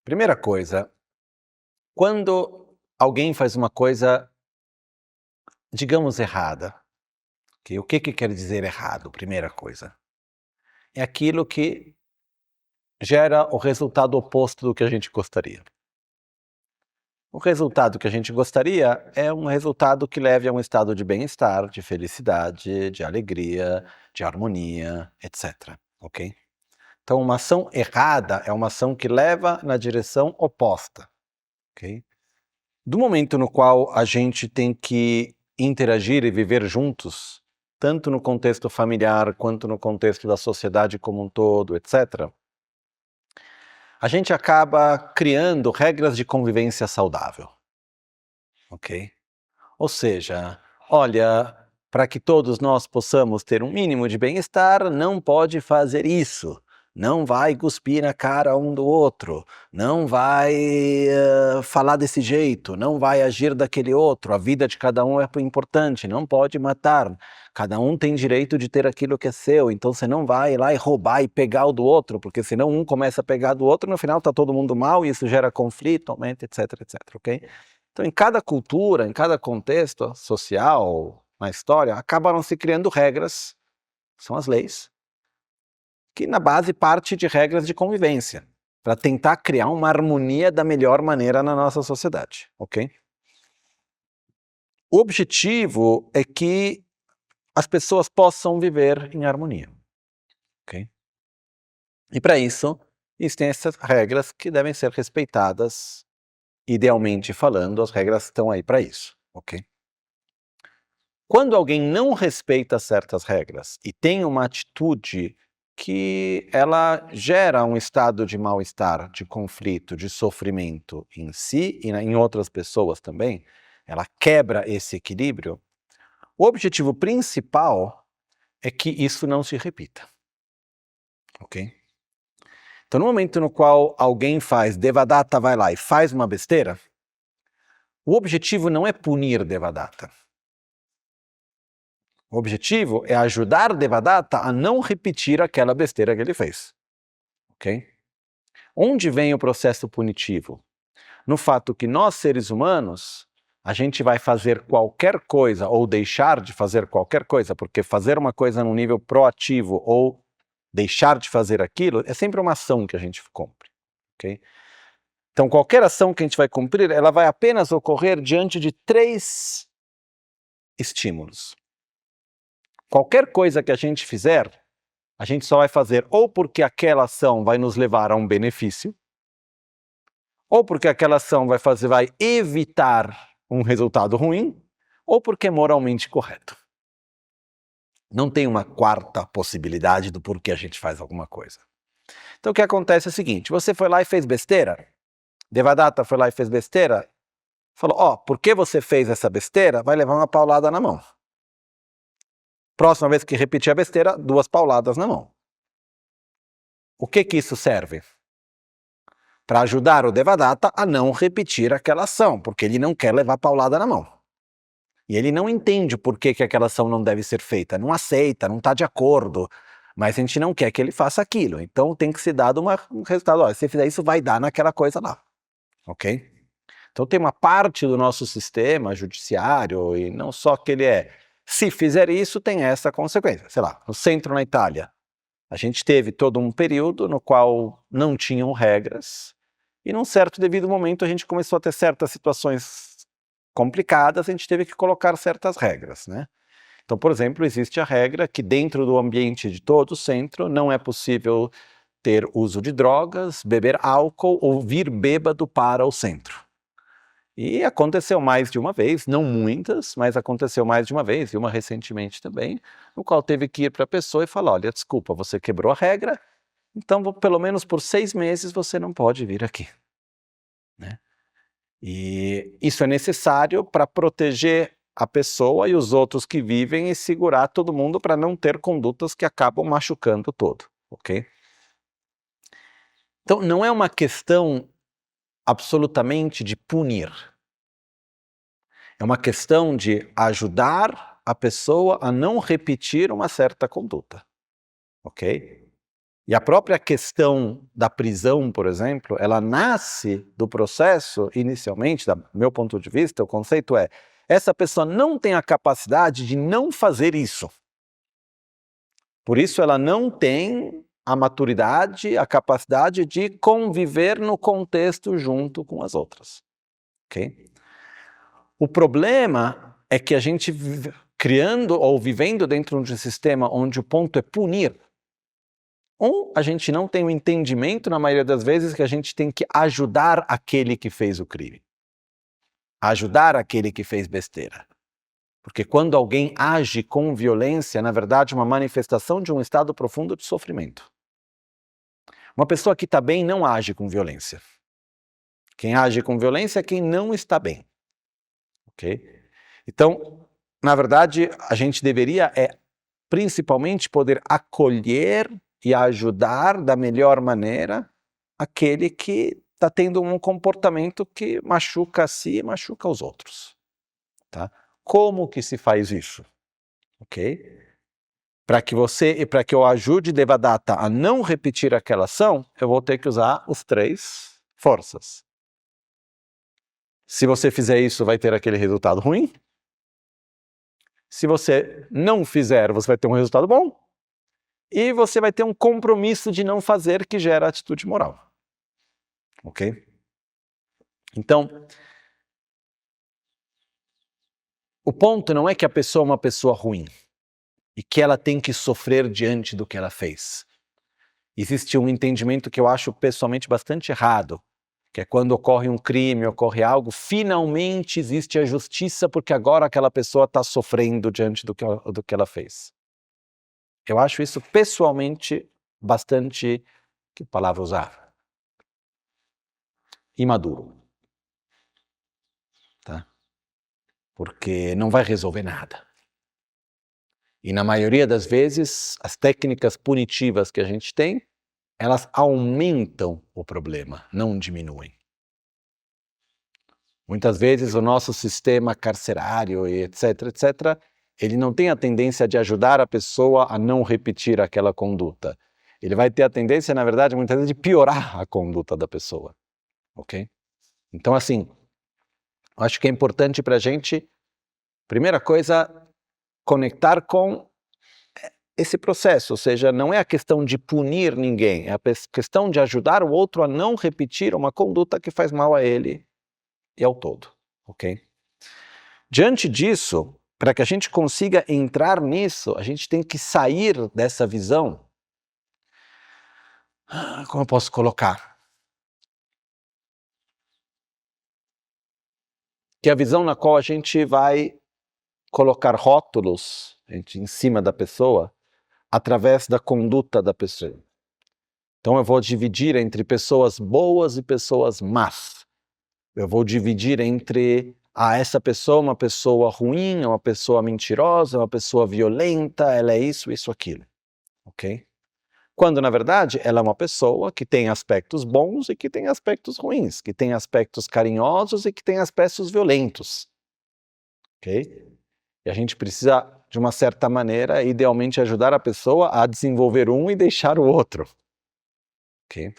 Primeira coisa, quando alguém faz uma coisa, digamos, errada, o que quer dizer errado? Primeira coisa, é aquilo que gera o resultado oposto do que a gente gostaria. O resultado que a gente gostaria é um resultado que leve a um estado de bem-estar, de felicidade, de alegria, de harmonia, etc. Ok? Então, uma ação errada é uma ação que leva na direção oposta. Ok? Do momento no qual a gente tem que interagir e viver juntos, tanto no contexto familiar quanto no contexto da sociedade como um todo, etc., a gente acaba criando regras de convivência saudável. Ok? Ou seja, olha, para que todos nós possamos ter um mínimo de bem-estar, não pode fazer isso. Não vai cuspir na cara um do outro, não vai falar desse jeito, não vai agir daquele outro, a vida de cada um é importante, não pode matar, cada um tem direito de ter aquilo que é seu, então você não vai ir lá e roubar e pegar o do outro, porque senão um começa a pegar do outro, no final está todo mundo mal e isso gera conflito, aumenta, etc, etc, ok? Então, em cada cultura, em cada contexto social, na história, acabaram se criando regras, são as leis, que na base parte de regras de convivência, para tentar criar uma harmonia da melhor maneira na nossa sociedade, ok? O objetivo é que as pessoas possam viver em harmonia, ok? E para isso, existem essas regras que devem ser respeitadas, idealmente falando, as regras estão aí para isso, ok? Quando alguém não respeita certas regras e tem uma atitude que ela gera um estado de mal-estar, de conflito, de sofrimento em si e em outras pessoas também, ela quebra esse equilíbrio, o objetivo principal é que isso não se repita. Ok? Então, no momento no qual alguém faz, Devadatta vai lá e faz uma besteira, o objetivo não é punir Devadatta. O objetivo é ajudar Devadatta a não repetir aquela besteira que ele fez. Ok? Onde vem o processo punitivo? No fato que nós, seres humanos, a gente vai fazer qualquer coisa ou deixar de fazer qualquer coisa, porque fazer uma coisa num nível proativo ou deixar de fazer aquilo é sempre uma ação que a gente cumpre. Ok? Então, qualquer ação que a gente vai cumprir, ela vai apenas ocorrer diante de 3 estímulos. Qualquer coisa que a gente fizer, a gente só vai fazer ou porque aquela ação vai nos levar a um benefício, ou porque aquela ação vai evitar um resultado ruim, ou porque é moralmente correto. Não tem uma quarta possibilidade do porquê a gente faz alguma coisa. Então o que acontece é o seguinte, você foi lá e fez besteira, Devadatta foi lá e fez besteira, falou, porque você fez essa besteira, vai levar uma paulada na mão. Próxima vez que repetir a besteira, 2 pauladas na mão. O que isso serve? Para ajudar o Devadatta a não repetir aquela ação, porque ele não quer levar paulada na mão. E ele não entende por que aquela ação não deve ser feita, não aceita, não está de acordo, mas a gente não quer que ele faça aquilo, então tem que ser dado um resultado, olha, se você fizer isso vai dar naquela coisa lá, ok? Então tem uma parte do nosso sistema judiciário, e não só que ele se fizer isso tem essa consequência, sei lá, no centro na Itália, a gente teve todo um período no qual não tinham regras, e num certo devido momento a gente começou a ter certas situações complicadas, a gente teve que colocar certas regras, né? Então, por exemplo, existe a regra que dentro do ambiente de todo o centro não é possível ter uso de drogas, beber álcool ou vir bêbado para o centro. E aconteceu mais de uma vez, não muitas, mas aconteceu mais de uma vez, e uma recentemente também, no qual teve que ir para a pessoa e falar, olha, desculpa, você quebrou a regra, então pelo menos por 6 meses você não pode vir aqui, né? E isso é necessário para proteger a pessoa e os outros que vivem e segurar todo mundo para não ter condutas que acabam machucando todo, ok? Então não é uma questão absolutamente de punir. É uma questão de ajudar a pessoa a não repetir uma certa conduta, ok? E a própria questão da prisão, por exemplo, ela nasce do processo, inicialmente, do meu ponto de vista, o conceito é, essa pessoa não tem a capacidade de não fazer isso. Por isso ela não tem a maturidade, a capacidade de conviver no contexto junto com as outras. Okay? O problema é que a gente criando ou vivendo dentro de um sistema onde o ponto é punir, a gente não tem o entendimento, na maioria das vezes, que a gente tem que ajudar aquele que fez o crime. Ajudar aquele que fez besteira. Porque quando alguém age com violência, na verdade, é uma manifestação de um estado profundo de sofrimento. Uma pessoa que está bem não age com violência. Quem age com violência é quem não está bem. Ok? Então, na verdade, a gente deveria principalmente poder acolher e ajudar da melhor maneira aquele que está tendo um comportamento que machuca a si e machuca os outros. Tá? Como que se faz isso? Ok? Para que eu ajude Devadatta a não repetir aquela ação, eu vou ter que usar os 3 forças. Se você fizer isso, vai ter aquele resultado ruim. Se você não fizer, você vai ter um resultado bom. E você vai ter um compromisso de não fazer que gera atitude moral. Ok? Então, o ponto não é que a pessoa é uma pessoa ruim e que ela tem que sofrer diante do que ela fez. Existe um entendimento que eu acho pessoalmente bastante errado, que é quando ocorre um crime, ocorre algo, finalmente existe a justiça porque agora aquela pessoa está sofrendo diante do que ela fez. Eu acho isso pessoalmente bastante, que palavra usar? Imaduro. Tá? Porque não vai resolver nada. E na maioria das vezes, as técnicas punitivas que a gente tem, elas aumentam o problema, não diminuem. Muitas vezes o nosso sistema carcerário, etc., ele não tem a tendência de ajudar a pessoa a não repetir aquela conduta. Ele vai ter a tendência, na verdade, muitas vezes, de piorar a conduta da pessoa. Ok? Então, assim, acho que é importante para a gente, primeira coisa, conectar com esse processo, ou seja, não é a questão de punir ninguém, é a questão de ajudar o outro a não repetir uma conduta que faz mal a ele e ao todo, ok? Diante disso, para que a gente consiga entrar nisso, a gente tem que sair dessa visão. Como eu posso colocar? Que é a visão na qual a gente vai colocar rótulos em cima da pessoa através da conduta da pessoa. Então eu vou dividir entre pessoas boas e pessoas más. Eu vou dividir entre essa pessoa é uma pessoa ruim, é uma pessoa mentirosa, é uma pessoa violenta, ela é isso, isso, aquilo. Ok? Quando, na verdade, ela é uma pessoa que tem aspectos bons e que tem aspectos ruins, que tem aspectos carinhosos e que tem aspectos violentos. Ok? E a gente precisa, de uma certa maneira, idealmente ajudar a pessoa a desenvolver um e deixar o outro. Ok?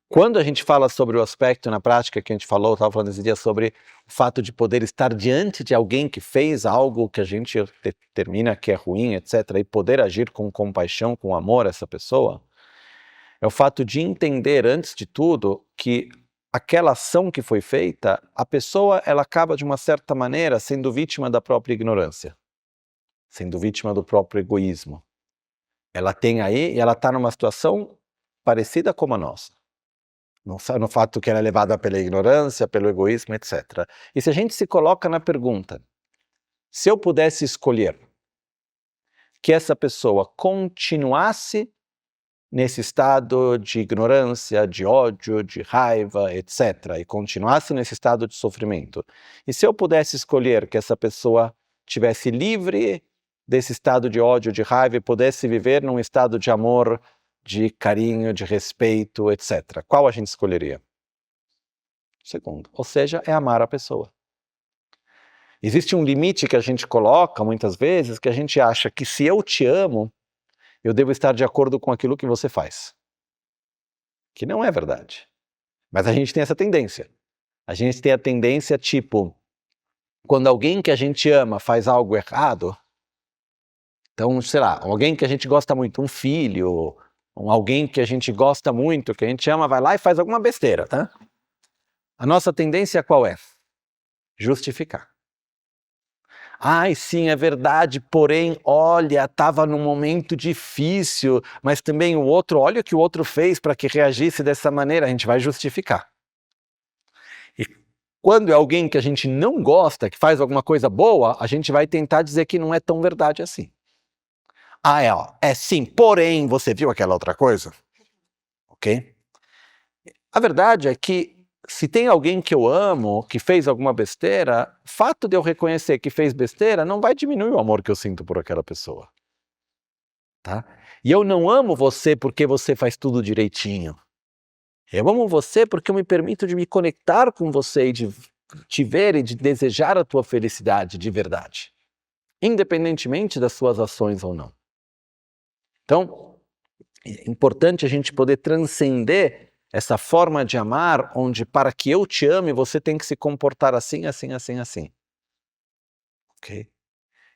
Quando a gente fala sobre o aspecto na prática que a gente falou, estava falando esse dia sobre o fato de poder estar diante de alguém que fez algo que a gente determina que é ruim, etc., e poder agir com compaixão, com amor a essa pessoa, é o fato de entender, antes de tudo, que aquela ação que foi feita, a pessoa ela acaba, de uma certa maneira, sendo vítima da própria ignorância, sendo vítima do próprio egoísmo. Ela tem aí, e ela está numa situação parecida com a nossa. No fato que ela é levada pela ignorância, pelo egoísmo, etc. E se a gente se coloca na pergunta, se eu pudesse escolher que essa pessoa continuasse nesse estado de ignorância, de ódio, de raiva, etc., e continuasse nesse estado de sofrimento, e se eu pudesse escolher que essa pessoa tivesse livre desse estado de ódio, de raiva, e pudesse viver num estado de amor, de carinho, de respeito, etc. Qual a gente escolheria? Segundo. Ou seja, é amar a pessoa. Existe um limite que a gente coloca, muitas vezes, que a gente acha que se eu te amo, eu devo estar de acordo com aquilo que você faz. Que não é verdade. Mas a gente tem essa tendência. A gente tem a tendência, tipo, quando alguém que a gente ama faz algo errado, então, sei lá, alguém que a gente gosta muito, um filho, alguém que a gente gosta muito, que a gente ama, vai lá e faz alguma besteira, tá? A nossa tendência qual é? Justificar. Ai, sim, é verdade, porém, olha, estava num momento difícil, mas também o outro, olha o que o outro fez para que reagisse dessa maneira, a gente vai justificar. E quando é alguém que a gente não gosta, que faz alguma coisa boa, a gente vai tentar dizer que não é tão verdade assim. Ah, é sim, porém, você viu aquela outra coisa? Ok? A verdade é que se tem alguém que eu amo, que fez alguma besteira, o fato de eu reconhecer que fez besteira não vai diminuir o amor que eu sinto por aquela pessoa. Tá? E eu não amo você porque você faz tudo direitinho. Eu amo você porque eu me permito de me conectar com você e de te ver e de desejar a tua felicidade de verdade. Independentemente das suas ações ou não. Então, é importante a gente poder transcender essa forma de amar, onde para que eu te ame, você tem que se comportar assim, assim, assim, assim. Ok?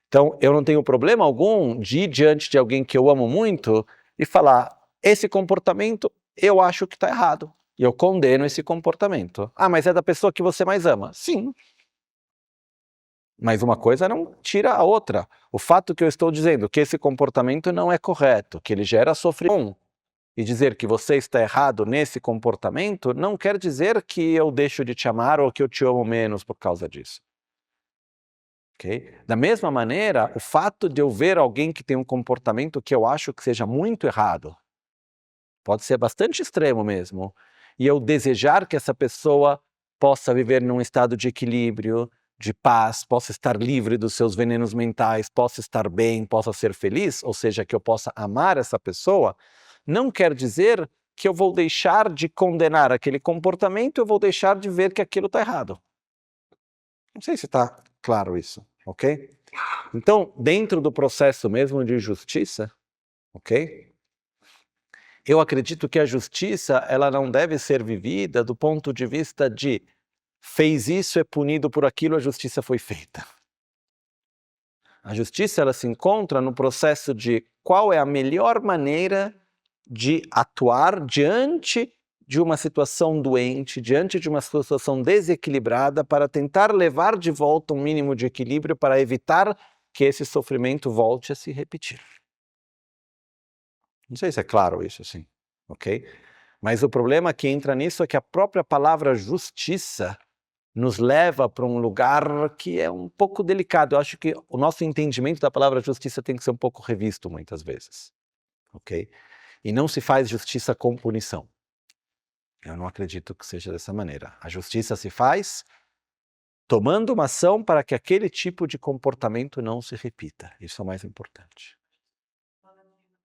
Então, eu não tenho problema algum de ir diante de alguém que eu amo muito e falar, esse comportamento eu acho que está errado. E eu condeno esse comportamento. Ah, mas é da pessoa que você mais ama. Sim. Mas uma coisa não tira a outra. O fato que eu estou dizendo que esse comportamento não é correto, que ele gera sofrimento, e dizer que você está errado nesse comportamento, não quer dizer que eu deixo de te amar ou que eu te amo menos por causa disso. Okay? Da mesma maneira, o fato de eu ver alguém que tem um comportamento que eu acho que seja muito errado, pode ser bastante extremo mesmo, e eu desejar que essa pessoa possa viver num estado de equilíbrio, de paz, possa estar livre dos seus venenos mentais, possa estar bem, possa ser feliz, ou seja, que eu possa amar essa pessoa, não quer dizer que eu vou deixar de condenar aquele comportamento, eu vou deixar de ver que aquilo está errado. Não sei se está claro isso, ok? Então, dentro do processo mesmo de justiça, ok? Eu acredito que a justiça, ela não deve ser vivida do ponto de vista de fez isso, é punido por aquilo, a justiça foi feita. A justiça, ela se encontra no processo de qual é a melhor maneira de atuar diante de uma situação doente, diante de uma situação desequilibrada, para tentar levar de volta um mínimo de equilíbrio para evitar que esse sofrimento volte a se repetir. Não sei se é claro isso, assim, ok? Mas o problema que entra nisso é que a própria palavra justiça nos leva para um lugar que é um pouco delicado. Eu acho que o nosso entendimento da palavra justiça tem que ser um pouco revisto muitas vezes, ok? E não se faz justiça com punição. Eu não acredito que seja dessa maneira. A justiça se faz tomando uma ação para que aquele tipo de comportamento não se repita. Isso é o mais importante.